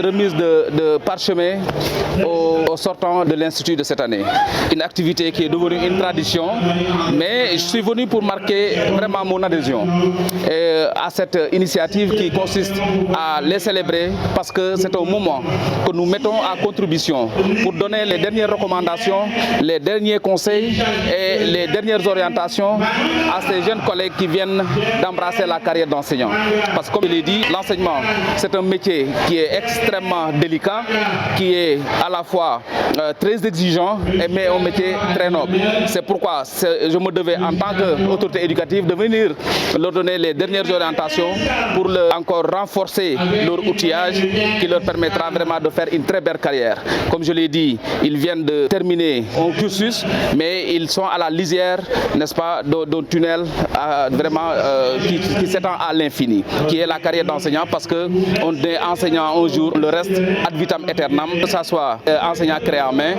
remise de parchemin aux sortants de l'Institut de cette année. Une activité qui est devenue une tradition, mais je suis venu pour marquer vraiment mon adhésion à cette initiative qui consiste à les célébrer parce que c'est un moment que nous mettons à contribution pour donner les dernières recommandations, les derniers conseils et les dernières orientations à ces jeunes collègues qui viennent d'embrasser la carrière d'enseignant. Parce que comme je l'ai dit, l'enseignement, c'est un métier qui est extrêmement délicat, qui est à la fois très exigeant, mais un métier très noble. C'est pourquoi je me devais, en tant qu'autorité éducative, de venir leur donner les dernières orientations pour encore renforcer leur outillage qui leur permettra vraiment de faire une très belle carrière. Comme je l'ai dit, ils viennent de terminer un cursus, mais ils sont à la lisière, n'est-ce pas, d'un tunnel vraiment qui s'étend à l'infini, qui est la carrière d'enseignant, parce qu'on est enseignant un jour, le reste ad vitam aeternam, que ce soit enseignant créé en main,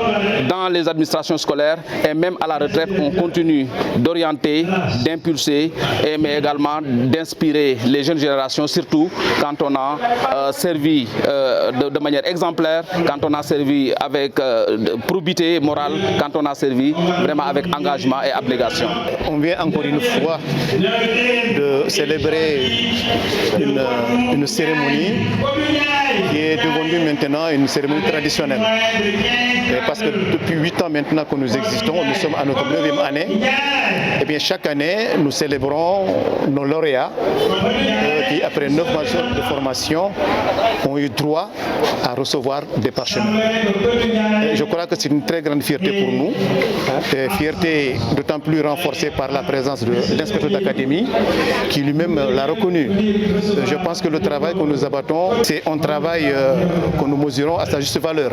dans les administrations scolaires et même à la retraite, on continue d'orienter, d'impulser, mais également d'inspirer les jeunes générations, surtout quand on a servi de manière exemplaire, quand on a servi avec probité morale, quand on a servi vraiment avec engagement et abnégation. On vient encore une fois de célébrer une cérémonie qui est devenue maintenant une cérémonie traditionnelle. Parce que depuis 8 ans maintenant que nous existons, nous sommes à notre 9e année, et bien chaque année nous célébrons nos lauréats qui, après 9 mois de formation, ont eu droit à recevoir des parchemins. Et je crois que c'est une très grande fierté pour nous, fierté d'autant plus renforcée par la présence de l'inspecteur d'académie qui lui-même l'a reconnu. Je pense que le travail que nous abattons, c'est un travail que nous mesurons à sa juste valeur.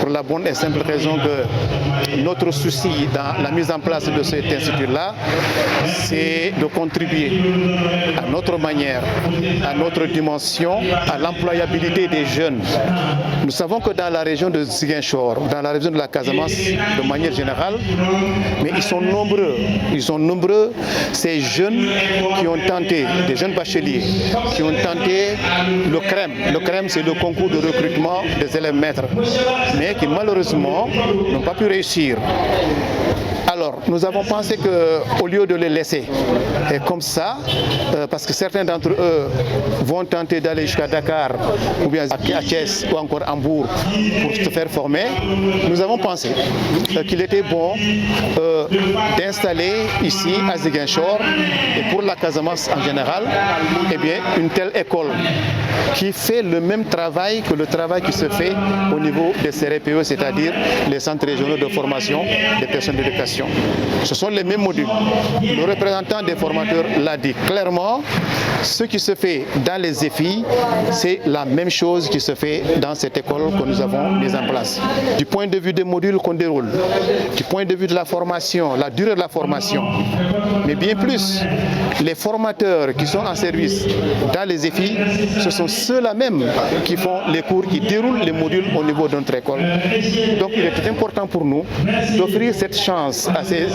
Pour la bonne et simple raison que notre souci dans la mise en place de cet institut-là, c'est de contribuer à notre manière, à notre dimension, à l'employabilité des jeunes. Nous savons que dans la région de Ziguinchor, dans la région de la Casamance, de manière générale, mais ils sont nombreux ces jeunes qui ont tenté, des jeunes bacheliers, qui ont tenté le CREM. Le CREM, c'est le concours de recrutement des élèves maîtres, mais qui malheureusement n'ont pas pu réussir. Alors, nous avons pensé qu'au lieu de les laisser comme ça, parce que certains d'entre eux vont tenter d'aller jusqu'à Dakar, ou bien à Thiès, ou encore à Hambourg, pour se faire former, nous avons pensé qu'il était bon d'installer ici, à Ziguinchor, et pour la Casamance en général, eh bien, une telle école qui fait le même travail que le travail qui se fait au niveau des CRPE, c'est-à-dire les centres régionaux de formation des personnes d'éducation. Ce sont les mêmes modules. Le représentant des formateurs l'a dit clairement, ce qui se fait dans les EFI, c'est la même chose qui se fait dans cette école que nous avons mise en place. Du point de vue des modules qu'on déroule, du point de vue de la formation, la durée de la formation, mais bien plus, les formateurs qui sont en service dans les EFI, ce sont ceux-là même qui font les cours, qui déroulent les modules au niveau de notre école. Donc il est important pour nous d'offrir cette chance à ces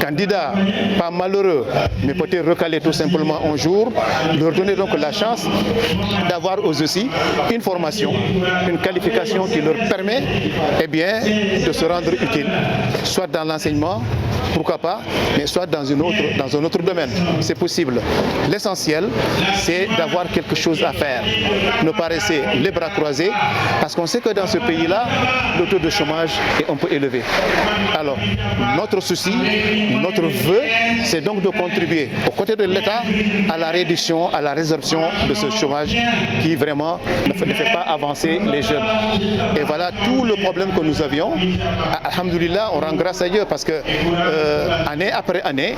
candidats, pas malheureux, mais peut-être recalés tout simplement un jour, leur donner donc la chance d'avoir aussi une formation, une qualification qui leur permet de se rendre utile, soit dans l'enseignement, pourquoi pas, mais soit dans un autre domaine. C'est possible. L'essentiel, c'est d'avoir quelque chose à faire. Ne pas rester les bras croisés, parce qu'on sait que dans ce pays-là, le taux de chômage est un peu élevé. Alors, notre souci, notre vœu, c'est donc de contribuer aux côtés de l'État à la réduction, à la résorption de ce chômage qui vraiment ne fait pas avancer les jeunes. Et voilà tout le problème que nous avions. Alhamdoulilah, on rend grâce à Dieu parce que année après année,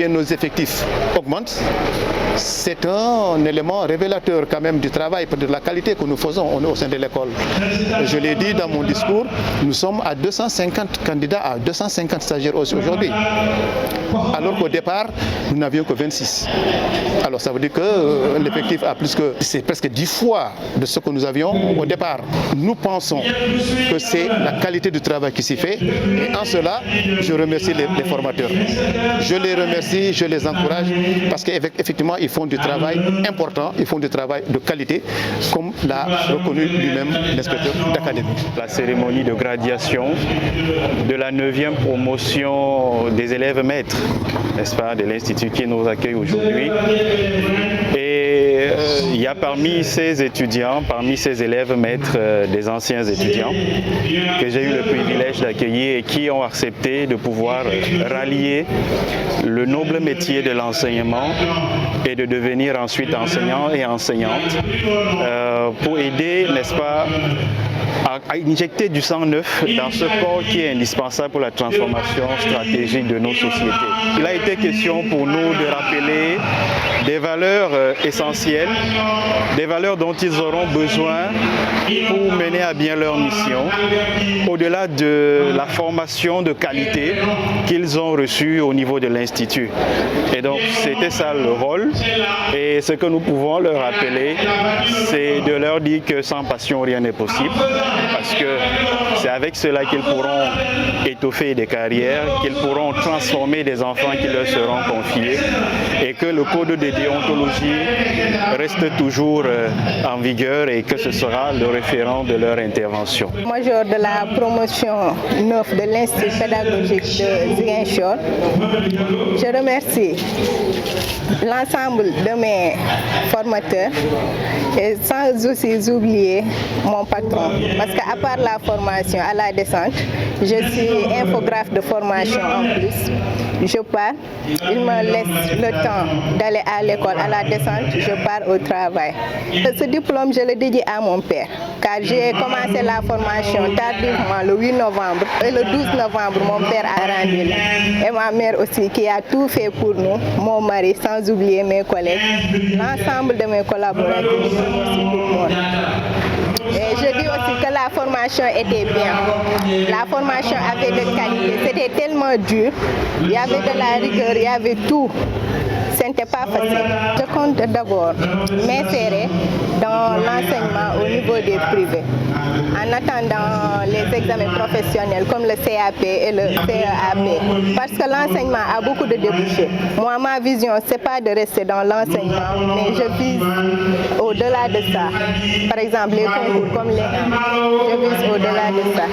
nos effectifs augmentent. C'est un élément révélateur quand même du travail, de la qualité que nous faisons au sein de l'école. Je l'ai dit dans mon discours, nous sommes à 250 candidats, à 250 stagiaires aujourd'hui. Alors qu'au départ, nous n'avions que 26. Alors ça veut dire que l'effectif a c'est presque 10 fois de ce que nous avions au départ. Nous pensons que c'est la qualité du travail qui s'y fait. Et en cela, je remercie les formateurs. Je les remercie, je les encourage parce qu'effectivement, ils font du travail important, ils font du travail travail de qualité, comme l'a reconnu lui-même l'inspecteur d'académie. La cérémonie de graduation de la 9e promotion des élèves maîtres, n'est-ce pas, de l'Institut qui nous accueille aujourd'hui. Et il y a parmi ces étudiants, parmi ces élèves maîtres, des anciens étudiants que j'ai eu le privilège d'accueillir et qui ont accepté de pouvoir rallier le noble métier de l'enseignement et de devenir ensuite enseignants et enseignantes pour aider, n'est-ce pas, à injecter du sang neuf dans ce corps qui est indispensable pour la transformation stratégique de nos sociétés. Il a été question pour nous de rappeler des valeurs essentielles, des valeurs dont ils auront besoin pour mener à bien leur mission, au-delà de la formation de qualité qu'ils ont reçue au niveau de l'Institut. Et donc c'était ça le rôle. Et ce que nous pouvons leur rappeler, c'est de leur dire que sans passion, rien n'est possible. Parce que c'est avec cela qu'ils pourront étoffer des carrières, qu'ils pourront transformer des enfants qui leur seront confiés et que le code de déontologie reste toujours en vigueur et que ce sera le référent de leur intervention. Major de la promotion 9 de l'Institut pédagogique de Ziguinchor, je remercie l'ensemble de mes formateurs et sans aussi oublier mon patron. Parce qu'à part la formation à la descente, je suis infographe de formation en plus. Je pars, il me laisse le temps d'aller à l'école, à la descente, je pars au travail. Ce diplôme, je le dédie à mon père, car j'ai commencé la formation tardivement le 8 novembre et le 12 novembre, mon père a rendu là. Et ma mère aussi qui a tout fait pour nous, mon mari, sans oublier mes collègues, l'ensemble de mes collaborateurs, aussi tout le monde. Et je dis aussi que la formation était bien. La formation avait de qualité. C'était tellement dur. Il y avait de la rigueur, il y avait tout. Ce n'était pas facile. Je compte d'abord m'insérer dans l'enseignement au niveau des privés. En attendant les examens professionnels comme le CAP et le CEAP. Parce que l'enseignement a beaucoup de débouchés. Moi, ma vision, ce n'est pas de rester dans l'enseignement, mais je vise au-delà de ça. Par exemple, les concours comme les je vise au-delà de ça.